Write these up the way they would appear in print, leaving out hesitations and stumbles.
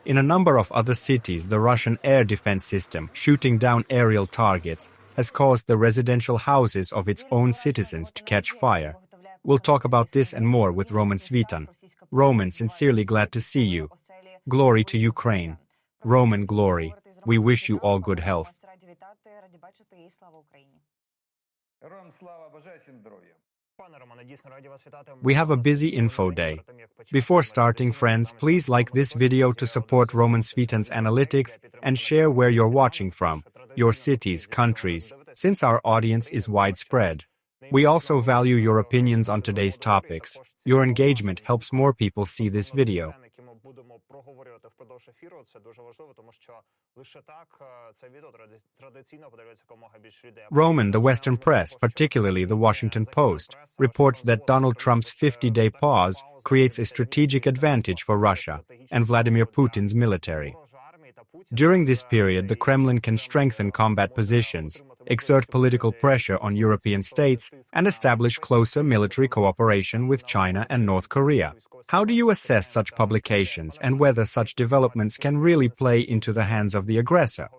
In a number of other cities, the Russian air defense system, shooting down aerial targets, has caused the residential houses of its own citizens to catch fire. We'll talk about this and more with Roman Svitan. Roman, sincerely glad to see you. Glory to Ukraine. Roman, glory. We wish you all good health. We have a busy info day. Before starting, friends, please like this video to support Roman Svitan's analytics and share where you're watching from, your cities, countries, since our audience is widespread. We also value your opinions on today's topics. Your engagement helps more people see this video. Roman, the Western press, particularly the Washington Post, reports that Donald Trump's 50-day pause creates a strategic advantage for Russia and Vladimir Putin's military. During this period, the Kremlin can strengthen combat positions, exert political pressure on European states, and establish closer military cooperation with China and North Korea. How do you assess such publications and whether such developments can really play into the hands of the aggressor?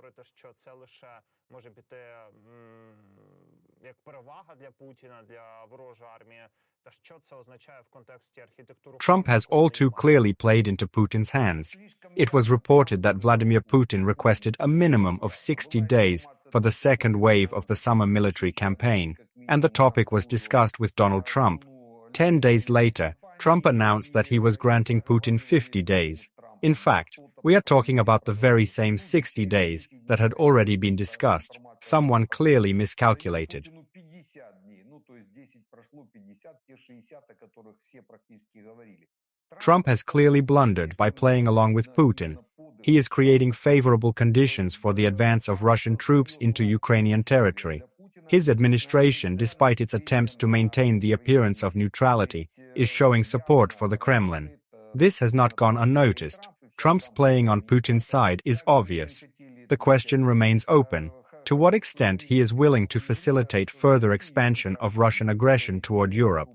Trump has all too clearly played into Putin's hands. It was reported that Vladimir Putin requested a minimum of 60 days for the second wave of the summer military campaign, and the topic was discussed with Donald Trump. 10 days later, Trump announced that he was granting Putin 50 days. In fact, we are talking about the very same 60 days that had already been discussed. Someone clearly miscalculated. Trump has clearly blundered by playing along with Putin. He is creating favorable conditions for the advance of Russian troops into Ukrainian territory. His administration, despite its attempts to maintain the appearance of neutrality, is showing support for the Kremlin. This has not gone unnoticed. Trump's playing on Putin's side is obvious. The question remains open: to what extent he is willing to facilitate further expansion of Russian aggression toward Europe.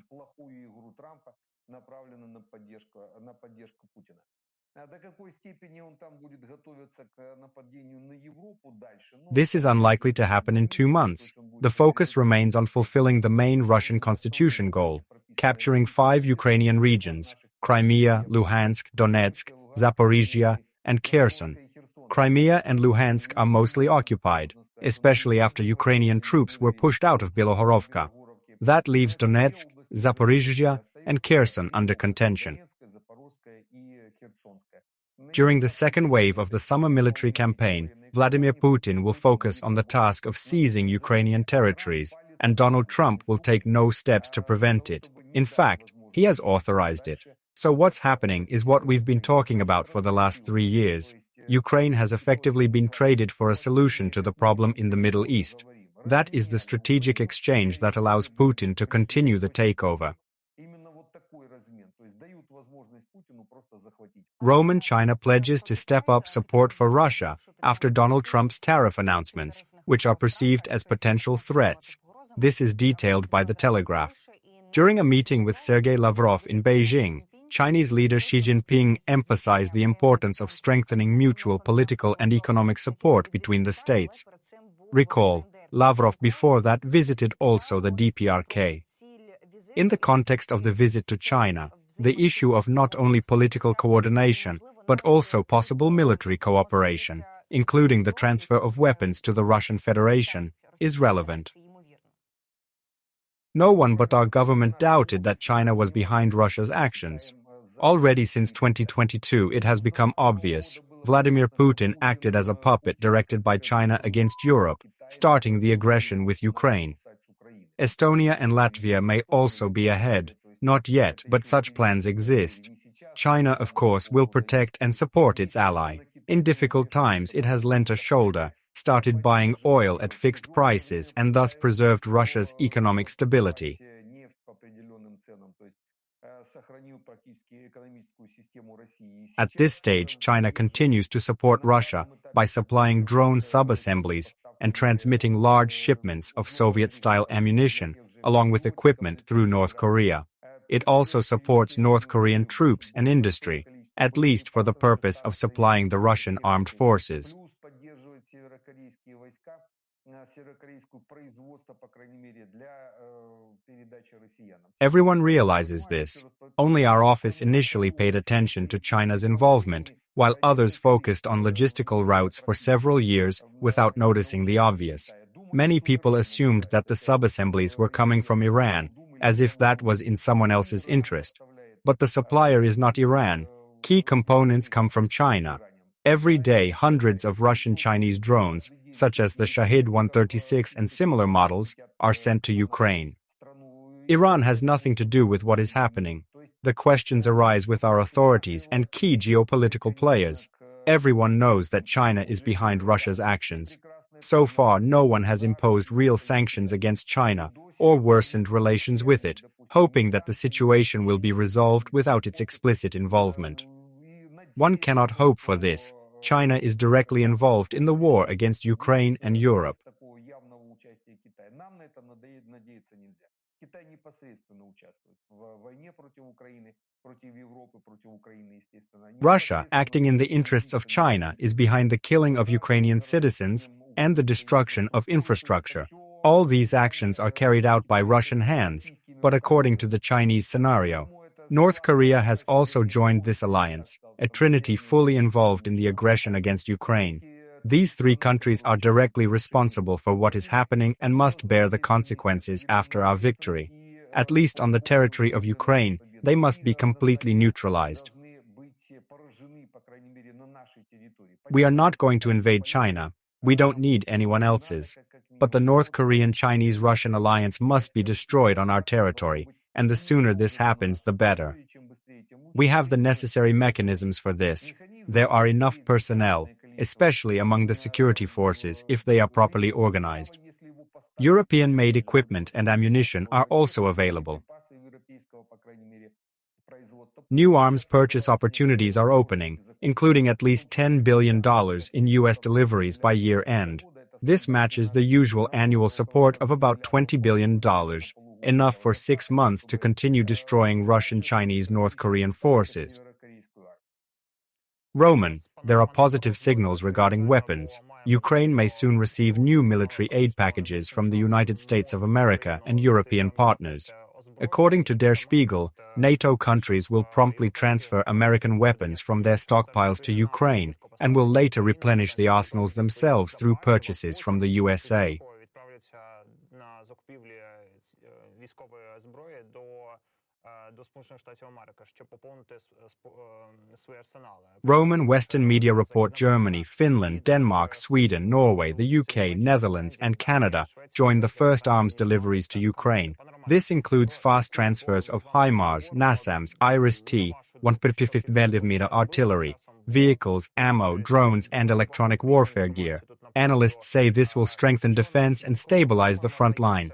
This is unlikely to happen in 2 months. The focus remains on fulfilling the main Russian constitution goal, capturing 5 Ukrainian regions: Crimea, Luhansk, Donetsk, Zaporizhia, and Kherson. Crimea and Luhansk are mostly occupied, especially after Ukrainian troops were pushed out of Bilohorivka. That leaves Donetsk, Zaporizhia, and Kherson under contention. During the second wave of the summer military campaign, Vladimir Putin will focus on the task of seizing Ukrainian territories, and Donald Trump will take no steps to prevent it. In fact, he has authorized it. So what's happening is what we've been talking about for the last 3 years. Ukraine has effectively been traded for a solution to the problem in the Middle East. That is the strategic exchange that allows Putin to continue the takeover. Roman China pledges to step up support for Russia after Donald Trump's tariff announcements, which are perceived as potential threats. This is detailed by The Telegraph. During a meeting with Sergei Lavrov in Beijing, Chinese leader Xi Jinping emphasized the importance of strengthening mutual political and economic support between the states. Recall, Lavrov before that visited also the DPRK. In the context of the visit to China, the issue of not only political coordination, but also possible military cooperation, including the transfer of weapons to the Russian Federation, is relevant. No one but our government doubted that China was behind Russia's actions. Already since 2022, it has become obvious. Vladimir Putin acted as a puppet directed by China against Europe, starting the aggression with Ukraine. Estonia and Latvia may also be ahead. Not yet, but such plans exist. China, of course, will protect and support its ally. In difficult times, it has lent a shoulder, started buying oil at fixed prices, and thus preserved Russia's economic stability. At this stage, China continues to support Russia by supplying drone sub-assemblies and transmitting large shipments of Soviet-style ammunition, along with equipment through North Korea. It also supports North Korean troops and industry. at least for the purpose of supplying the Russian armed forces. Everyone realizes this. Only our office initially paid attention to China's involvement, while others focused on logistical routes for several years without noticing the obvious. Many people assumed that the sub-assemblies were coming from Iran, as if that was in someone else's interest. But the supplier is not Iran. Key components come from China. Every day, hundreds of Russian-Chinese drones, such as the Shahid 136 and similar models, are sent to Ukraine. Iran has nothing to do with what is happening. The questions arise with our authorities and key geopolitical players. Everyone knows that China is behind Russia's actions. So far, no one has imposed real sanctions against China or worsened relations with it, hoping that the situation will be resolved without its explicit involvement. One cannot hope for this. China is directly involved in the war against Ukraine and Europe. Russia, acting in the interests of China, is behind the killing of Ukrainian citizens and the destruction of infrastructure. All these actions are carried out by Russian hands, but according to the Chinese scenario. North Korea has also joined this alliance, a trinity fully involved in the aggression against Ukraine. These three countries are directly responsible for what is happening and must bear the consequences after our victory. At least on the territory of Ukraine, they must be completely neutralized. We are not going to invade China. We don't need anyone else's. But the North Korean-Chinese-Russian alliance must be destroyed on our territory, and the sooner this happens, the better. We have the necessary mechanisms for this. There are enough personnel, especially among the security forces, if they are properly organized. European-made equipment and ammunition are also available. New arms purchase opportunities are opening, including at least $10 billion in U.S. deliveries by year-end. This matches the usual annual support of about $20 billion, enough for 6 months to continue destroying Russian, Chinese, North Korean forces. Roman, there are positive signals regarding weapons. Ukraine may soon receive new military aid packages from the United States of America and European partners. According to Der Spiegel, NATO countries will promptly transfer American weapons from their stockpiles to Ukraine and will later replenish the arsenals themselves through purchases from the USA. Roman Western media report Germany, Finland, Denmark, Sweden, Norway, the UK, Netherlands, and Canada joined the first arms deliveries to Ukraine. This includes fast transfers of HIMARS, NASAMS, IRIS-T, 155mm artillery, vehicles, ammo, drones, and electronic warfare gear. Analysts say this will strengthen defense and stabilize the front line.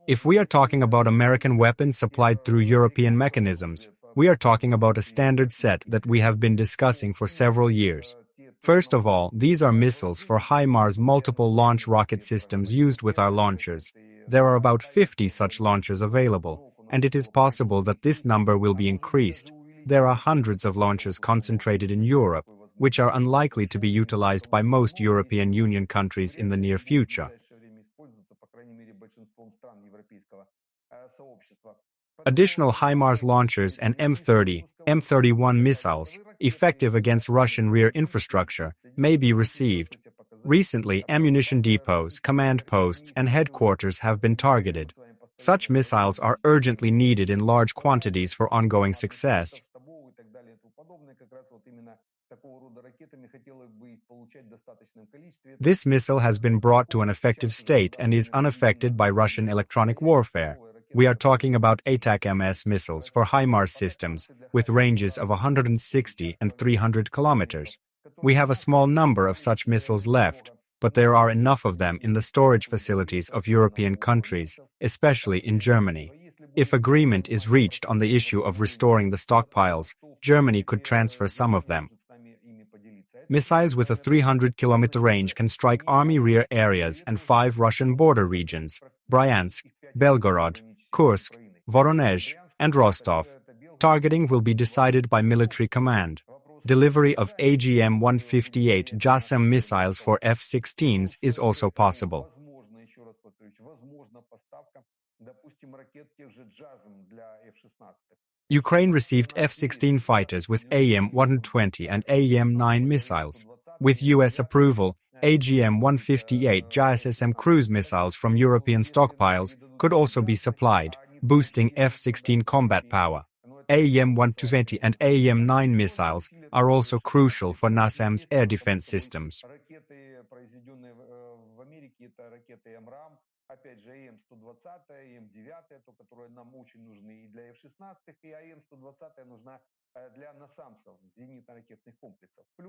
If we are talking about American weapons supplied through European mechanisms, we are talking about a standard set that we have been discussing for several years. First of all, these are missiles for HIMARS multiple launch rocket systems used with our launchers. There are about 50 such launchers available, and it is possible that this number will be increased. There are hundreds of launchers concentrated in Europe, which are unlikely to be utilized by most European Union countries in the near future. Additional HIMARS launchers and M30, M31 missiles, effective against Russian rear infrastructure, may be received. Recently, ammunition depots, command posts, and headquarters have been targeted. Such missiles are urgently needed in large quantities for ongoing success. This missile has been brought to an effective state and is unaffected by Russian electronic warfare. We are talking about ATACMS missiles for HIMARS systems with ranges of 160 and 300 kilometers. We have a small number of such missiles left, but there are enough of them in the storage facilities of European countries, especially in Germany. If agreement is reached on the issue of restoring the stockpiles, Germany could transfer some of them. Missiles with a 300-kilometer range can strike army rear areas and 5 Russian border regions: Bryansk, Belgorod, Kursk, Voronezh, and Rostov. Targeting will be decided by military command. Delivery of AGM-158 JASSM missiles for F-16s is also possible. Ukraine received F-16 fighters with AIM-120 and AIM-9 missiles. With US approval, AGM-158 JASSM cruise missiles from European stockpiles could also be supplied, boosting F-16 combat power. AIM-120 and AIM-9 missiles are also crucial for NASAM's air defense systems.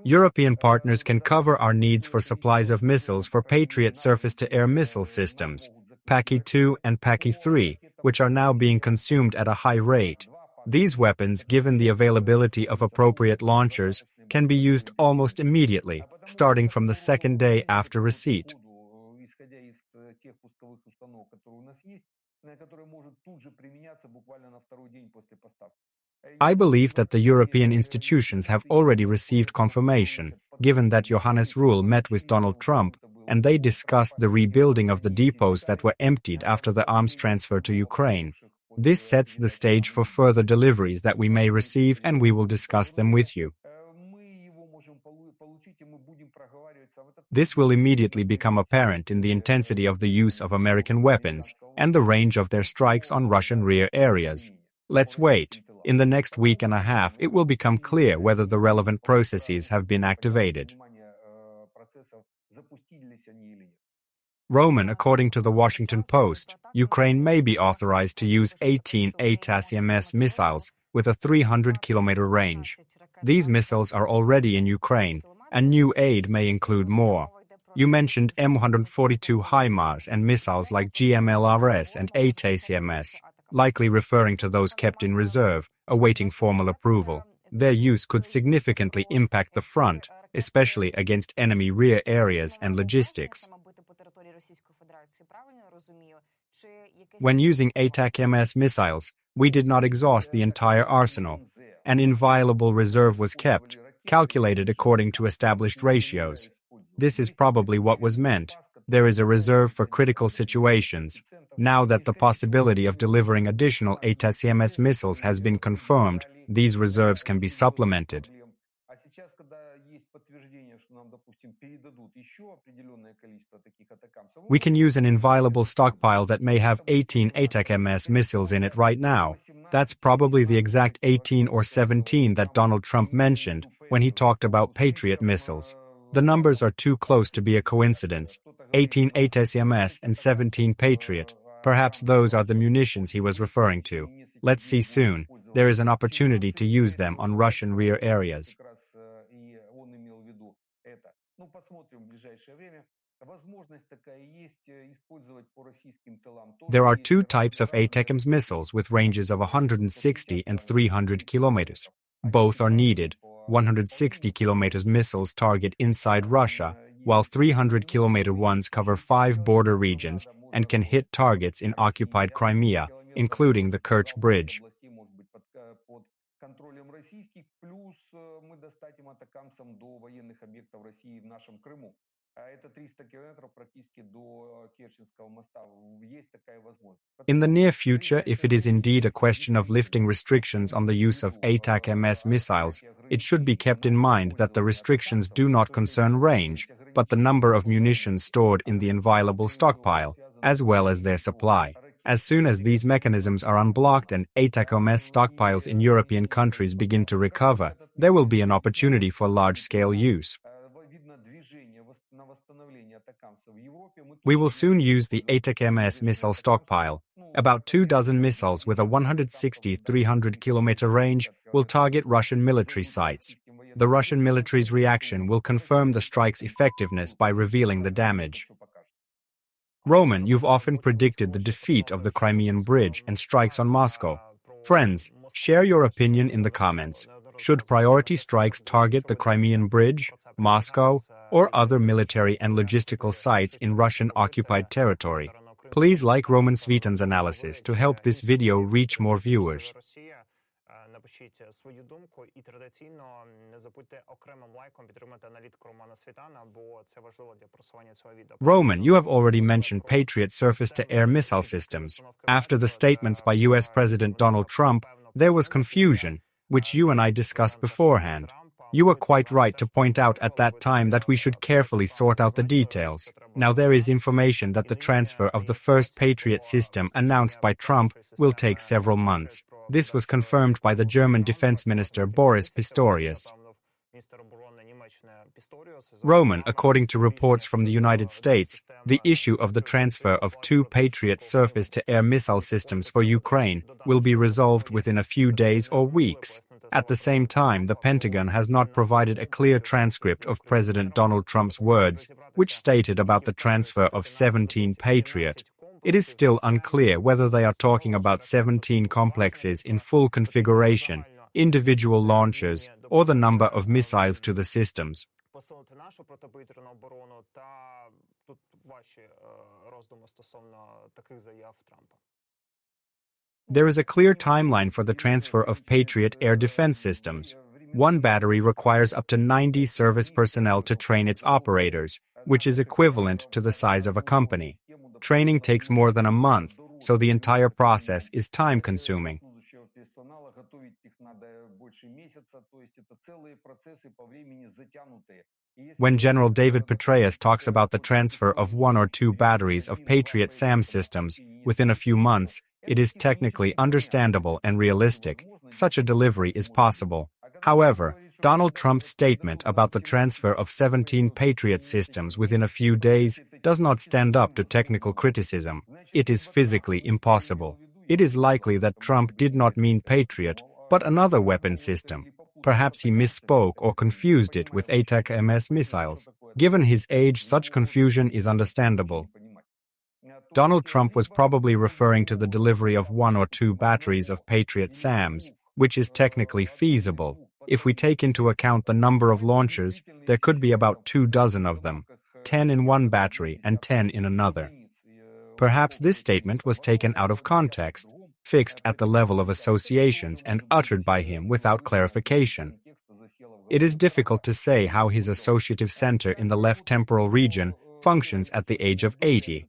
European partners can cover our needs for supplies of missiles for Patriot surface-to-air missile systems, PACI-2 and PACI-3, which are now being consumed at a high rate. These weapons, given the availability of appropriate launchers, can be used almost immediately, starting from the second day after receipt. I believe that the European institutions have already received confirmation, given that Johannes Rühl met with Donald Trump, and they discussed the rebuilding of the depots that were emptied after the arms transfer to Ukraine. This sets the stage for further deliveries that we may receive, and we will discuss them with you. This will immediately become apparent in the intensity of the use of American weapons and the range of their strikes on Russian rear areas. Let's wait. In the next week and a half, it will become clear whether the relevant processes have been activated. Roman, according to the Washington Post, Ukraine may be authorized to use 18 ATACMS missiles with a 300-kilometer range. These missiles are already in Ukraine, and new aid may include more. You mentioned M142 HIMARS and missiles like GMLRS and ATACMS, likely referring to those kept in reserve, awaiting formal approval. Their use could significantly impact the front, especially against enemy rear areas and logistics. When using ATACMS missiles, we did not exhaust the entire arsenal. An inviolable reserve was kept, calculated according to established ratios. This is probably what was meant. There is a reserve for critical situations. Now that the possibility of delivering additional ATACMS missiles has been confirmed, these reserves can be supplemented. We can use an inviolable stockpile that may have 18 ATACMS missiles in it right now. That's probably the exact 18 or 17 that Donald Trump mentioned when he talked about Patriot missiles. The numbers are too close to be a coincidence. 18 ATACMS and 17 Patriot. Perhaps those are the munitions he was referring to. Let's see soon. There is an opportunity to use them on Russian rear areas. There are two types of ATACMS missiles with ranges of 160 and 300 kilometers. Both are needed. 160 kilometers missiles target inside Russia, while 300-kilometer ones cover 5 border regions and can hit targets in occupied Crimea, including the Kerch Bridge. In the near future, if it is indeed a question of lifting restrictions on the use of ATACMS missiles, it should be kept in mind that the restrictions do not concern range, but the number of munitions stored in the inviolable stockpile, as well as their supply. As soon as these mechanisms are unblocked and ATACMS stockpiles in European countries begin to recover, there will be an opportunity for large-scale use. We will soon use the ATACMS missile stockpile. About 24 missiles with a 160-300-kilometer range will target Russian military sites. The Russian military's reaction will confirm the strike's effectiveness by revealing the damage. Roman, you've often predicted the defeat of the Crimean Bridge and strikes on Moscow. Friends, share your opinion in the comments. Should priority strikes target the Crimean Bridge, Moscow, or other military and logistical sites in Russian-occupied territory? Please like Roman Svitan's analysis to help this video reach more viewers. Напишіть свою думку і традиційно не забудьте окремим лайком підтримати аналітику Романа Світана, бо це важливо для просування цього відео. Roman, you have already mentioned Patriot surface-to-air missile systems. After the statements by US President Donald Trump, there was confusion, which you and I discussed beforehand. You were quite right to point out at that time that we should carefully sort out the details. Now there is information that the transfer of the first Patriot system announced by Trump will take several months. This was confirmed by the German Defense Minister Boris Pistorius. Roman, according to reports from the United States, the issue of the transfer of 2 Patriot surface-to-air missile systems for Ukraine will be resolved within a few days or weeks. At the same time, the Pentagon has not provided a clear transcript of President Donald Trump's words, which stated about the transfer of 17 Patriot. It is still unclear whether they are talking about 17 complexes in full configuration, individual launchers, or the number of missiles to the systems. There is a clear timeline for the transfer of Patriot air defense systems. One battery requires up to 90 service personnel to train its operators, which is equivalent to the size of a company. Training takes more than a month, so the entire process is time-consuming. When General David Petraeus talks about the transfer of 1 or 2 batteries of Patriot SAM systems within a few months, it is technically understandable and realistic. Such a delivery is possible. However, Donald Trump's statement about the transfer of 17 Patriot systems within a few days does not stand up to technical criticism. It is physically impossible. It is likely that Trump did not mean Patriot, but another weapon system. Perhaps he misspoke or confused it with ATACMS missiles. Given his age, such confusion is understandable. Donald Trump was probably referring to the delivery of 1 or 2 batteries of Patriot SAMs, which is technically feasible. If we take into account the number of launchers, there could be about 24 of them, 10 in one battery and 10 in another. Perhaps this statement was taken out of context, fixed at the level of associations and uttered by him without clarification. It is difficult to say how his associative center in the left temporal region functions at the age of 80.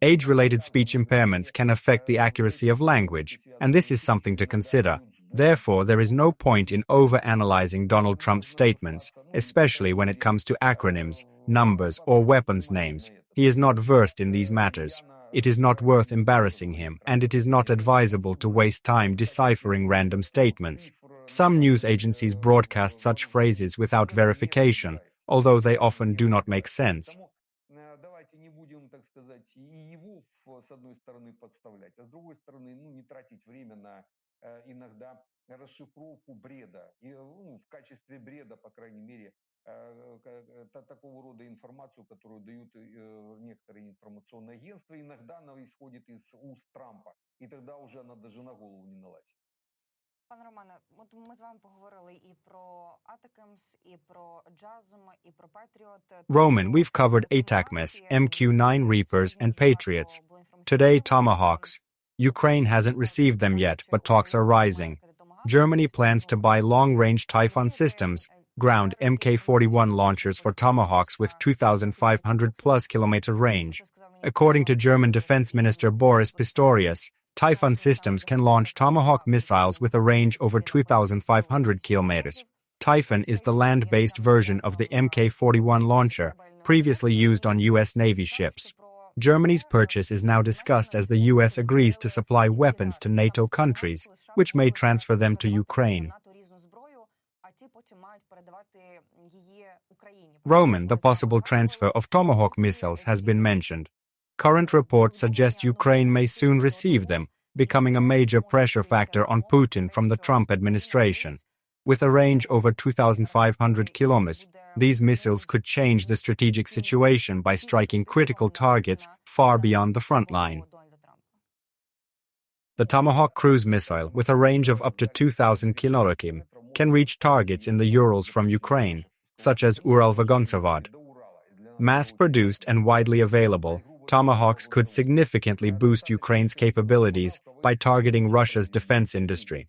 Age-related speech impairments can affect the accuracy of language, and this is something to consider. Therefore, there is no point in over-analyzing Donald Trump's statements, especially when it comes to acronyms, numbers, or weapons names. He is not versed in these matters. It is not worth embarrassing him, and it is not advisable to waste time deciphering random statements. Some news agencies broadcast such phrases without verification, although they often do not make sense. расшифровку бреда, и, в качестве бреда, по крайней мере, такого рода информацию, которую дают некоторые информационные агентства, иногда она исходит из уст Трампа, и тогда уже она даже на голову не налазит. Пане Романе, от ми з вами поговорили і про ATACMS, і про JASSM, і про Patriot. Roman, we've covered ATACMS, MQ-9 Reapers, and Patriots. Today, Tomahawks. Ukraine hasn't received them yet, but talks are rising. Germany plans to buy long-range Typhoon systems, ground Mk-41 launchers for Tomahawks with 2,500-plus kilometer range. According to German Defense Minister Boris Pistorius, Typhoon systems can launch Tomahawk missiles with a range over 2,500 kilometers. Typhoon is the land-based version of the Mk-41 launcher, previously used on U.S. Navy ships. Germany's purchase is now discussed as the U.S. agrees to supply weapons to NATO countries, which may transfer them to Ukraine. Roman, the possible transfer of Tomahawk missiles has been mentioned. Current reports suggest Ukraine may soon receive them, becoming a major pressure factor on Putin from the Trump administration. With a range over 2,500 kilometers, these missiles could change the strategic situation by striking critical targets far beyond the front line. The Tomahawk cruise missile, with a range of up to 2,000 kilometers, can reach targets in the Urals from Ukraine, such as Ural-Vagontsavad. Mass-produced and widely available, Tomahawks could significantly boost Ukraine's capabilities by targeting Russia's defense industry.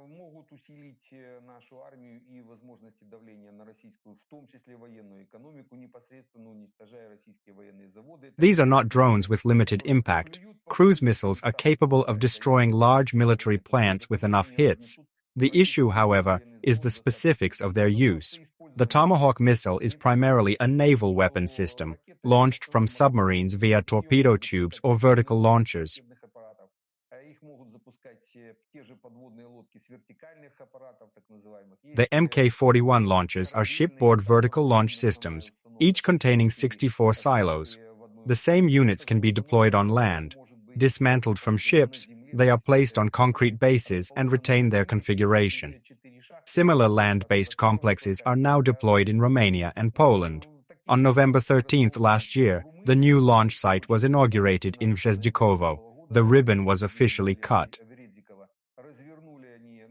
Могут усилить нашу армию и возможности давления на российскую, в том числе военную экономику, непосредственно уничтожая российские военные заводы. These are not drones with limited impact. Cruise missiles are capable of destroying large military plants with enough hits. The issue, however, is the specifics of their use. The Tomahawk missile is primarily a naval weapon system, launched from submarines via torpedo tubes or vertical launchers. The Mk-41 launchers are shipboard vertical launch systems, each containing 64 silos. The same units can be deployed on land. Dismantled from ships, they are placed on concrete bases and retain their configuration. Similar land-based complexes are now deployed in Romania and Poland. On November 13th last year, the new launch site was inaugurated in Brzezdikovo. The ribbon was officially cut.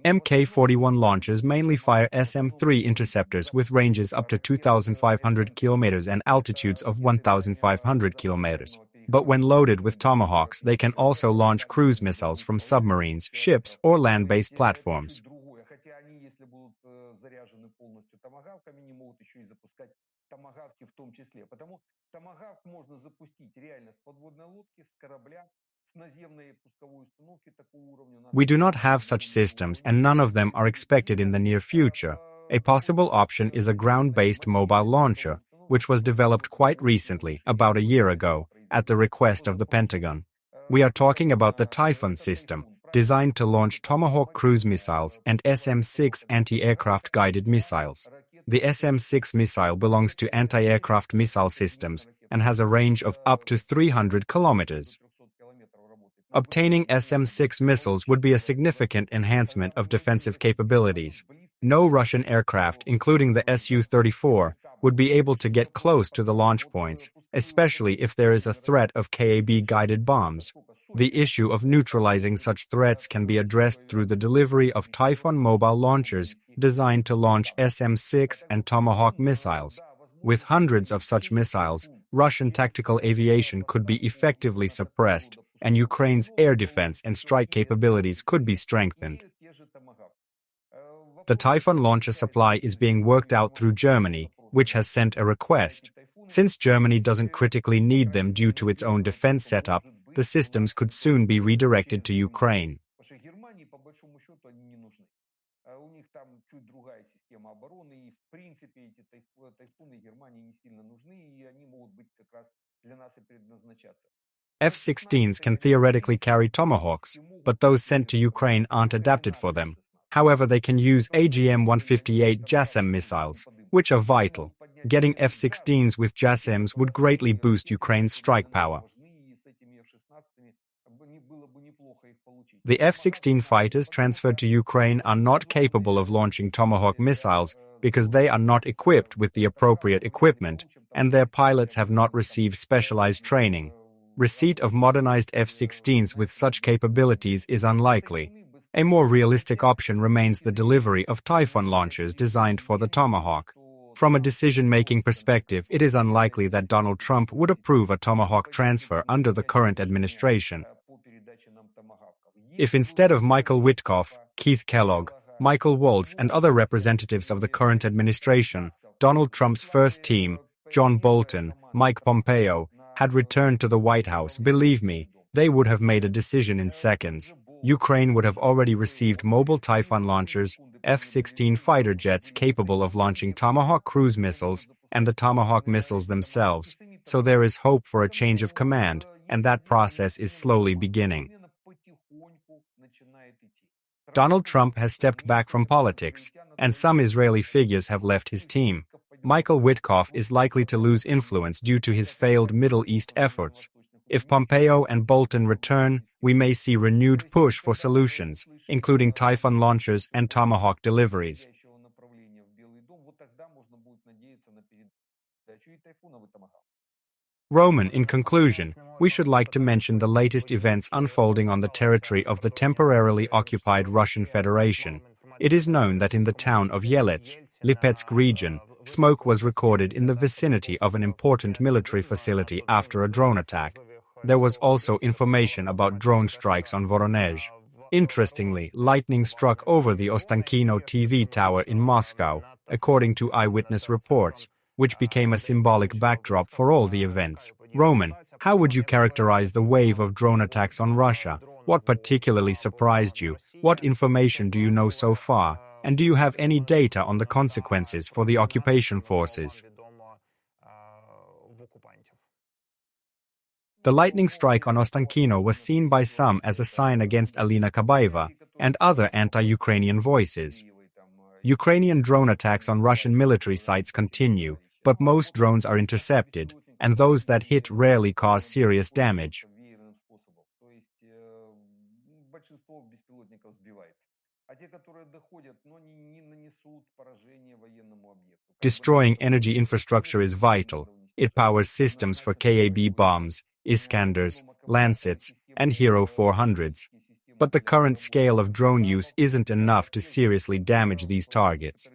Mk-41 launchers mainly fire SM-3 interceptors with ranges up to 2,500 kilometers and altitudes of 1,500 kilometers. But when loaded with Tomahawks, they can also launch cruise missiles from submarines, ships, or land-based platforms. We do not have such systems, and none of them are expected in the near future. A possible option is a ground-based mobile launcher, which was developed quite recently, about a year ago, at the request of the Pentagon. We are talking about the Typhoon system, designed to launch Tomahawk cruise missiles and SM-6 anti-aircraft guided missiles. The SM-6 missile belongs to anti-aircraft missile systems and has a range of up to 300 kilometers. Obtaining SM-6 missiles would be a significant enhancement of defensive capabilities. No Russian aircraft, including the Su-34, would be able to get close to the launch points, especially if there is a threat of KAB-guided bombs. The issue of neutralizing such threats can be addressed through the delivery of Typhoon mobile launchers designed to launch SM-6 and Tomahawk missiles. With hundreds of such missiles, Russian tactical aviation could be effectively suppressed, and Ukraine's air defense and strike capabilities could be strengthened. The Typhoon launcher supply is being worked out through Germany, which has sent a request. Since Germany doesn't critically need them due to its own defense setup, the systems could soon be redirected to Ukraine. F-16s can theoretically carry Tomahawks, but those sent to Ukraine aren't adapted for them. However, they can use AGM-158 JASSM missiles, which are vital. Getting F-16s with JASSMs would greatly boost Ukraine's strike power. The F-16 fighters transferred to Ukraine are not capable of launching Tomahawk missiles because they are not equipped with the appropriate equipment, and their pilots have not received specialized training. Receipt of modernized F-16s with such capabilities is unlikely. A more realistic option remains the delivery of Typhoon launchers designed for the Tomahawk. From a decision-making perspective, it is unlikely that Donald Trump would approve a Tomahawk transfer under the current administration. If instead of Michael Witkoff, Keith Kellogg, Michael Waltz, and other representatives of the current administration, Donald Trump's first team, John Bolton, Mike Pompeo, had returned to the White House, believe me, they would have made a decision in seconds. Ukraine would have already received mobile Typhoon launchers, F-16 fighter jets capable of launching Tomahawk cruise missiles, and the Tomahawk missiles themselves. So there is hope for a change of command, and that process is slowly beginning. Donald Trump has stepped back from politics, and some Israeli figures have left his team. Michael Witkoff is likely to lose influence due to his failed Middle East efforts. If Pompeo and Bolton return, we may see renewed push for solutions, including Typhoon launchers and Tomahawk deliveries. Roman, in conclusion, we should like to mention the latest events unfolding on the territory of the temporarily occupied Russian Federation. It is known that in the town of Yelets, Lipetsk region, Smoke was recorded in the vicinity of an important military facility after a drone attack. There was also information about drone strikes on Voronezh. Interestingly, lightning struck over the Ostankino TV tower in Moscow, according to eyewitness reports, which became a symbolic backdrop for all the events. Roman, how would you characterize the wave of drone attacks on Russia? What particularly surprised you? What information do you know so far? And do you have any data on the consequences for the occupation forces? The lightning strike on Ostankino was seen by some as a sign against Alina Kabaeva and other anti-Ukrainian voices. Ukrainian drone attacks on Russian military sites continue, but most drones are intercepted, and those that hit rarely cause serious damage. Destroying energy infrastructure is vital. It powers systems for KAB bombs, Iskanders, Lancets, and Hero 400s. But the current scale of drone use isn't enough to seriously damage these targets.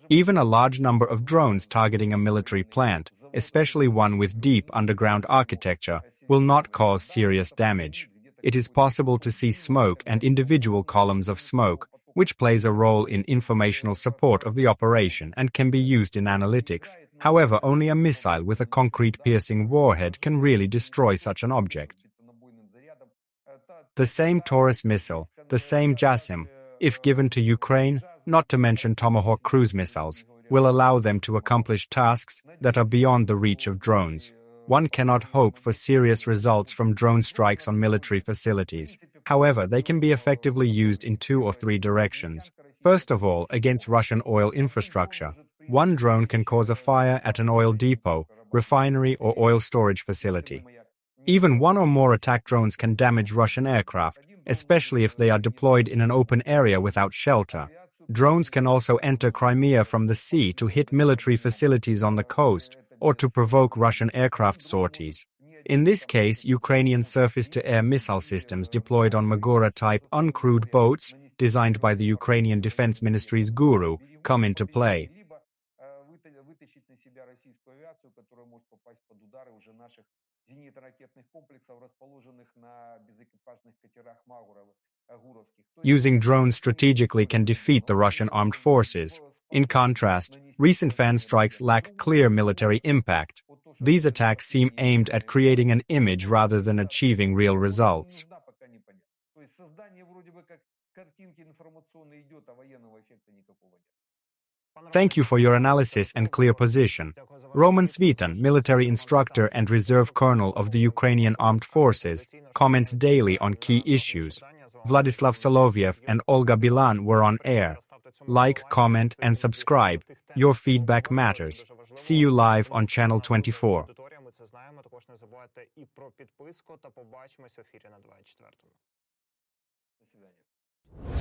Even a large number of drones targeting a military plant, especially one with deep underground architecture, will not cause serious damage. It is possible to see smoke and individual columns of smoke, which plays a role in informational support of the operation and can be used in analytics. However, only a missile with a concrete piercing warhead can really destroy such an object. The same Taurus missile, the same JASSM, if given to Ukraine, not to mention Tomahawk cruise missiles, will allow them to accomplish tasks that are beyond the reach of drones. One cannot hope for serious results from drone strikes on military facilities. However, they can be effectively used in 2 or 3 directions. First of all, against Russian oil infrastructure. One drone can cause a fire at an oil depot, refinery, or oil storage facility. Even 1 or more attack drones can damage Russian aircraft, especially if they are deployed in an open area without shelter. Drones can also enter Crimea from the sea to hit military facilities on the coast, or to provoke Russian aircraft sorties. In this case, Ukrainian surface-to-air missile systems deployed on Magora-type uncrewed boats, designed by the Ukrainian Defense Ministry's Guru, come into play. Using drones strategically can defeat the Russian armed forces. In contrast, recent fan strikes lack clear military impact. These attacks seem aimed at creating an image rather than achieving real results. Thank you for your analysis and clear position. Roman Svitan, military instructor and reserve colonel of the Ukrainian Armed Forces, comments daily on key issues. Vladyslav Solovyov and Olga Bilan were on air. Like, comment, and subscribe. Your feedback matters. See you live on Channel 24. Це знаємо. Також не забувайте і про підписку та побачимось в ефірі на 24-му. До свидання.